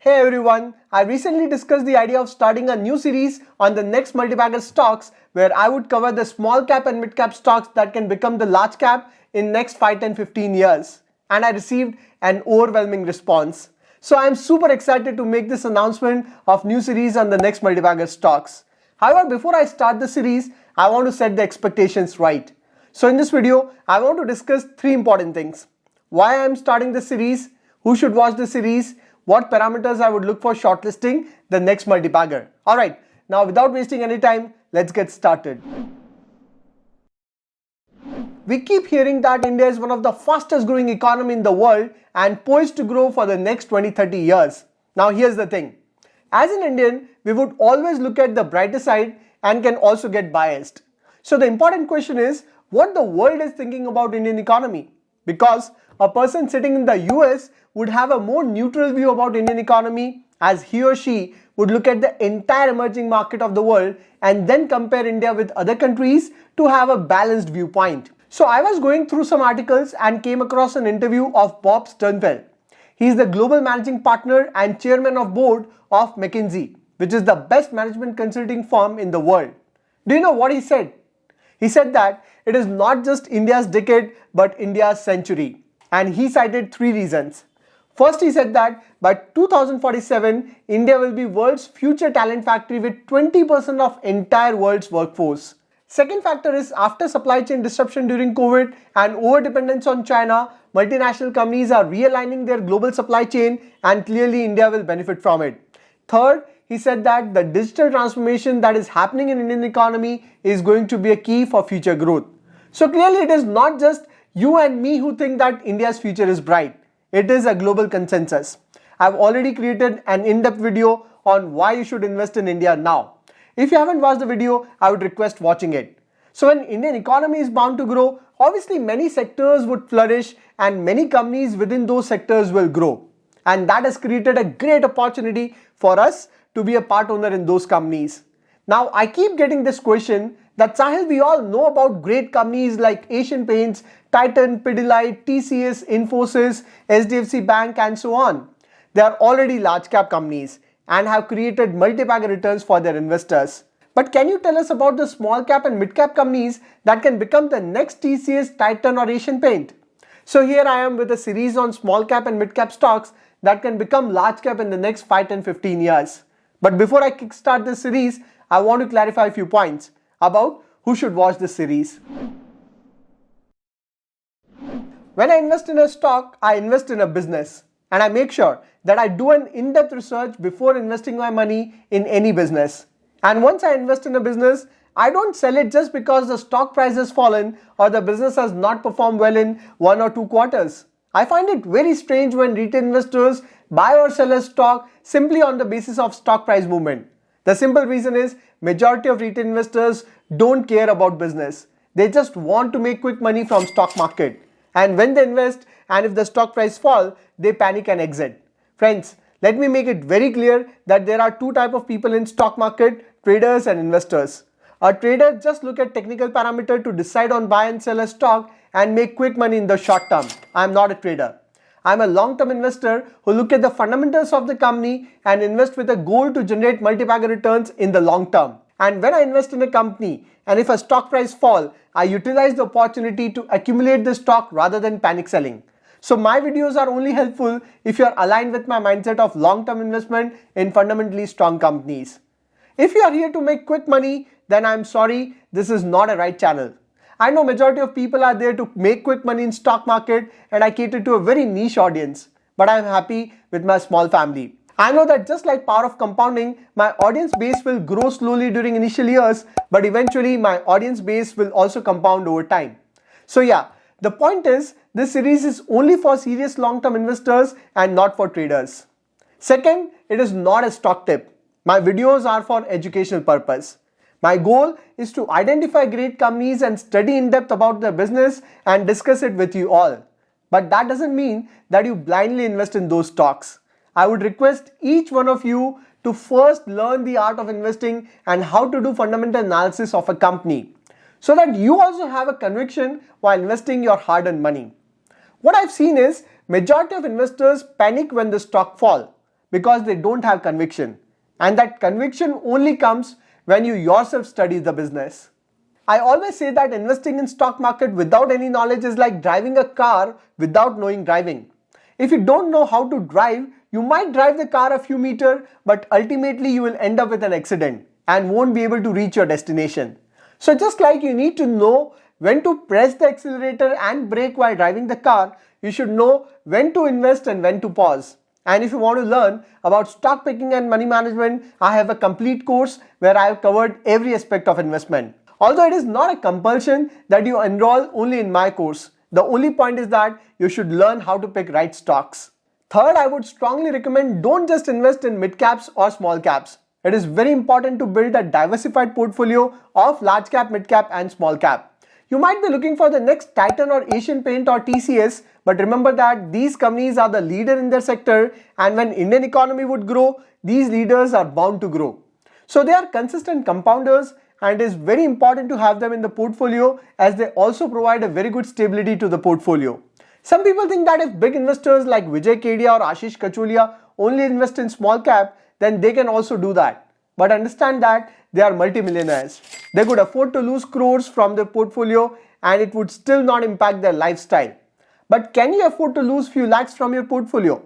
Hey everyone, I recently discussed the idea of starting a new series on the next multi-bagger stocks where I would cover the small cap and mid cap stocks that can become the large cap in next 5, 10, 15 years. And I received an overwhelming response. So I am super excited to make this announcement of new series on the next multi-bagger stocks. However, before I start the series, I want to set the expectations right. So in this video, I want to discuss 3 important things. Why I am starting this series, who should watch the series, what parameters I would look for shortlisting the next multi-bagger. Alright, now without wasting any time, let's get started. We keep hearing that India is one of the fastest growing economy in the world and poised to grow for the next 20-30 years. Now here's the thing. As an Indian, we would always look at the brighter side and can also get biased. So the important question is what the world is thinking about Indian economy. Because a person sitting in the US would have a more neutral view about Indian economy as he or she would look at the entire emerging market of the world and then compare India with other countries to have a balanced viewpoint. So I was going through some articles and came across an interview of Bob Sternfeld. He is the global managing partner and chairman of board of McKinsey, which is the best management consulting firm in the world. Do you know what he said? He said that it is not just India's decade but India's century. And he cited 3 reasons. First, he said that by 2047, India will be world's future talent factory with 20% of entire world's workforce. Second factor is after supply chain disruption during COVID and over-dependence on China, multinational companies are realigning their global supply chain and clearly India will benefit from it. Third, he said that the digital transformation that is happening in Indian economy is going to be a key for future growth. So clearly it is not just you and me who think that India's future is bright. It is a global consensus. I've already created an in-depth video on why you should invest in India now. If you haven't watched the video, I would request watching it. So when Indian economy is bound to grow, obviously many sectors would flourish and many companies within those sectors will grow. And that has created a great opportunity for us to be a part owner in those companies. Now I keep getting this question that Sahil, we all know about great companies like Asian Paints, Titan, Pidilite, TCS, Infosys, SDFC Bank and so on. They are already large cap companies and have created multi-bagger returns for their investors. But can you tell us about the small cap and mid cap companies that can become the next TCS, Titan or Asian Paint? So here I am with a series on small cap and mid cap stocks that can become large cap in the next 5, 10, 15 years. But before I kickstart this series, I want to clarify a few points about who should watch this series. When I invest in a stock, I invest in a business and I make sure that I do an in-depth research before investing my money in any business. And once I invest in a business, I don't sell it just because the stock price has fallen or the business has not performed well in 1 or 2 quarters. I find it very strange when retail investors buy or sell a stock simply on the basis of stock price movement. The simple reason is majority of retail investors don't care about business. They just want to make quick money from stock market. And when they invest and if the stock price fall, they panic and exit. Friends, let me make it very clear that there are 2 types of people in stock market, traders and investors. A trader just look at technical parameter to decide on buy and sell a stock and make quick money in the short term. I am not a trader. I am a long-term investor who look at the fundamentals of the company and invest with a goal to generate multi-bagger returns in the long term. And when I invest in a company and if a stock price fall, I utilize the opportunity to accumulate the stock rather than panic selling. So my videos are only helpful if you are aligned with my mindset of long-term investment in fundamentally strong companies. If you are here to make quick money, then I am sorry, this is not a right channel. I know majority of people are there to make quick money in stock market and I cater to a very niche audience. But I am happy with my small family. I know that just like power of compounding, my audience base will grow slowly during initial years, but eventually my audience base will also compound over time. So yeah, the point is this series is only for serious long-term investors and not for traders. Second, it is not a stock tip. My videos are for educational purpose. My goal is to identify great companies and study in depth about their business and discuss it with you all. But that doesn't mean that you blindly invest in those stocks. I would request each one of you to first learn the art of investing and how to do fundamental analysis of a company so that you also have a conviction while investing your hard-earned money. What I've seen is majority of investors panic when the stock fall. because they don't have conviction. And that conviction only comes when you yourself study the business. I always say that investing in stock market without any knowledge is like driving a car without knowing driving. If you don't know how to drive, you might drive the car a few meters, but ultimately you will end up with an accident and won't be able to reach your destination. So just like you need to know when to press the accelerator and brake while driving the car, you should know when to invest and when to pause. And if you want to learn about stock picking and money management, I have a complete course where I have covered every aspect of investment. Although it is not a compulsion that you enroll only in my course, the only point is that you should learn how to pick right stocks. Third, I would strongly recommend don't just invest in mid caps or small caps. It is very important to build a diversified portfolio of large cap, mid cap and small cap. You might be looking for the next Titan or Asian Paint or TCS, but remember that these companies are the leader in their sector, and when Indian economy would grow, these leaders are bound to grow. So they are consistent compounders, and it is very important to have them in the portfolio as they also provide a very good stability to the portfolio. Some people think that if big investors like Vijay Kedia or Ashish Kacholia only invest in small cap, then they can also do that. But understand that they are multimillionaires. They could afford to lose crores from their portfolio and it would still not impact their lifestyle. But can you afford to lose few lakhs from your portfolio?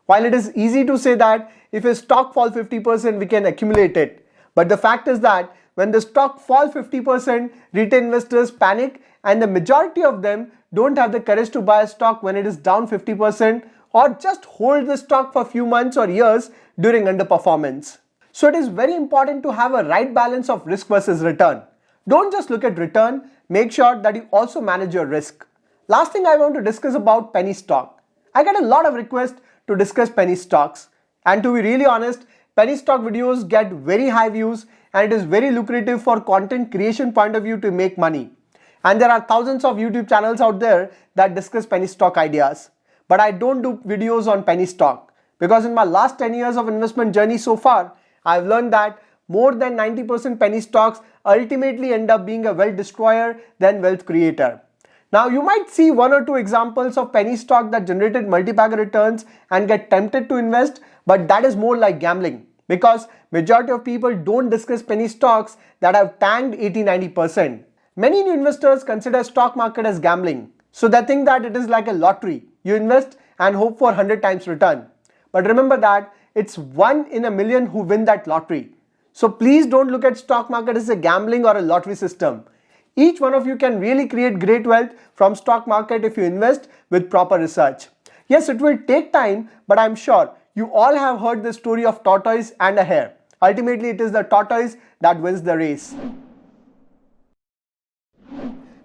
While it is easy to say that if a stock falls 50%, we can accumulate it. But the fact is that when the stock falls 50%, retail investors panic and the majority of them don't have the courage to buy a stock when it is down 50% or just hold the stock for a few months or years during underperformance. So it is very important to have a right balance of risk versus return. Don't just look at return, make sure that you also manage your risk. Last thing I want to discuss about penny stock. I get a lot of requests to discuss penny stocks, and to be really honest, penny stock videos get very high views and it is very lucrative for content creation point of view to make money. And there are thousands of YouTube channels out there that discuss penny stock ideas. But I don't do videos on penny stock because in my last 10 years of investment journey so far, I've learned that more than 90% penny stocks ultimately end up being a wealth destroyer than wealth creator. Now you might see one or two examples of penny stock that generated multi-bagger returns and get tempted to invest, but that is more like gambling because majority of people don't discuss penny stocks that have tanked 80-90%. Many new investors consider stock market as gambling, so they think that it is like a lottery. You invest and hope for 100 times return. But remember that it's 1 in a million who win that lottery. So please don't look at stock market as a gambling or a lottery system. Each one of you can really create great wealth from stock market if you invest with proper research. Yes, it will take time, but I'm sure you all have heard the story of tortoise and a hare. Ultimately, it is the tortoise that wins the race.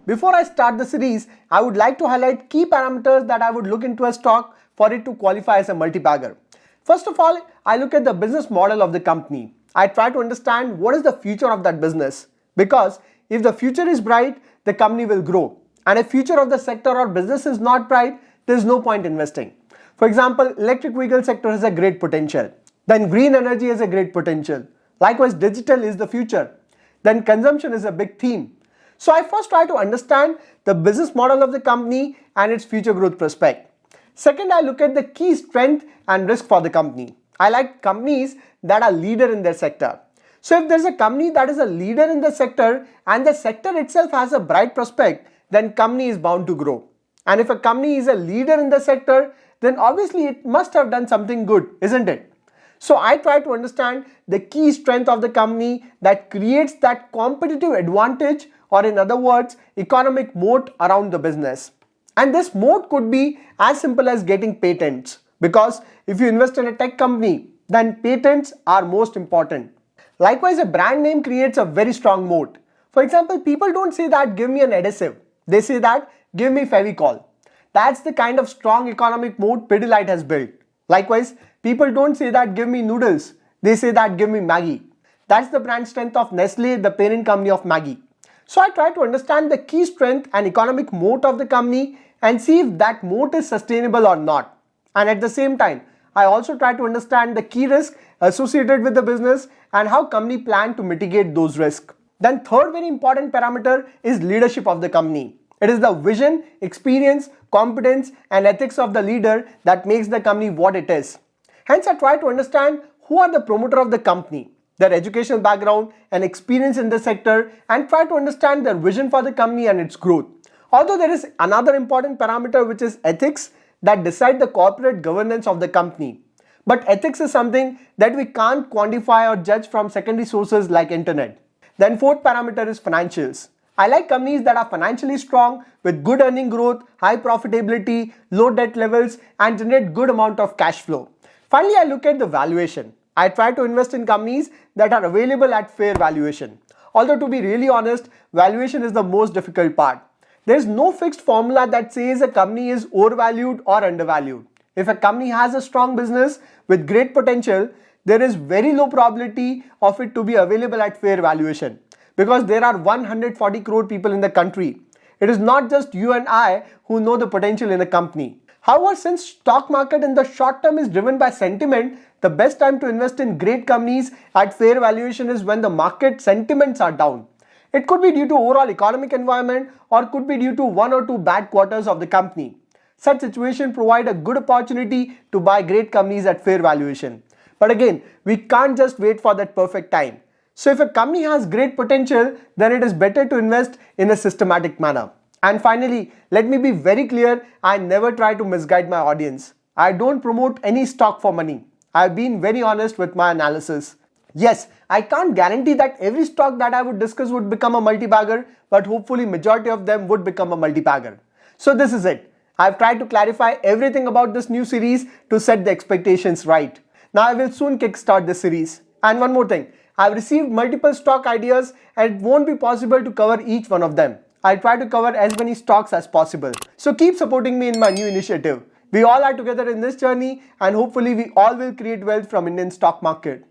Before I start the series, I would like to highlight key parameters that I would look into a stock for it to qualify as a multi-bagger. First of all, I look at the business model of the company. I try to understand what is the future of that business, because if the future is bright, the company will grow. And if future of the sector or business is not bright, there is no point investing. For example, electric vehicle sector has a great potential. Then green energy has a great potential. Likewise, digital is the future. Then consumption is a big theme. So I first try to understand the business model of the company and its future growth prospect. Second, I look at the key strength and risk for the company. I like companies that are leader in their sector. So if there's a company that is a leader in the sector and the sector itself has a bright prospect, then company is bound to grow. And if a company is a leader in the sector, then obviously it must have done something good, isn't it? So I try to understand the key strength of the company that creates that competitive advantage, or in other words, economic moat around the business. And this moat could be as simple as getting patents, because if you invest in a tech company, then patents are most important. Likewise, a brand name creates a very strong moat. For example, people don't say that give me an adhesive. They say that give me Fevicol. That's the kind of strong economic moat Pidilite has built. Likewise, people don't say that give me noodles. They say that give me Maggi. That's the brand strength of Nestle, the parent company of Maggi. So I try to understand the key strength and economic moat of the company and see if that moat is sustainable or not. And at the same time, I also try to understand the key risk associated with the business and how company plan to mitigate those risks. Then third very important parameter is leadership of the company. It is the vision, experience, competence and ethics of the leader that makes the company what it is. Hence, I try to understand who are the promoter of the company, their educational background and experience in the sector, and try to understand their vision for the company and its growth. Although there is another important parameter which is ethics that decide the corporate governance of the company. But ethics is something that we can't quantify or judge from secondary sources like internet. Then fourth parameter is financials. I like companies that are financially strong with good earning growth, high profitability, low debt levels and generate good amount of cash flow. Finally, I look at the valuation. I try to invest in companies that are available at fair valuation. Although to be really honest, valuation is the most difficult part. There is no fixed formula that says a company is overvalued or undervalued. If a company has a strong business with great potential, there is very low probability of it to be available at fair valuation because there are 140 crore people in the country. It is not just you and I who know the potential in a company. However, since stock market in the short term is driven by sentiment, the best time to invest in great companies at fair valuation is when the market sentiments are down. It could be due to overall economic environment or could be due to one or two bad quarters of the company. Such situations provide a good opportunity to buy great companies at fair valuation. But again, we can't just wait for that perfect time. So if a company has great potential, then it is better to invest in a systematic manner. And finally, let me be very clear, I never try to misguide my audience. I don't promote any stock for money. I've been very honest with my analysis. Yes, I can't guarantee that every stock that I would discuss would become a multi-bagger, but hopefully majority of them would become a multi-bagger. So this is it. I've tried to clarify everything about this new series to set the expectations right. Now I will soon kickstart this series. And one more thing, I've received multiple stock ideas and it won't be possible to cover each one of them. I'll try to cover as many stocks as possible. So keep supporting me in my new initiative. We all are together in this journey and hopefully we all will create wealth from Indian stock market.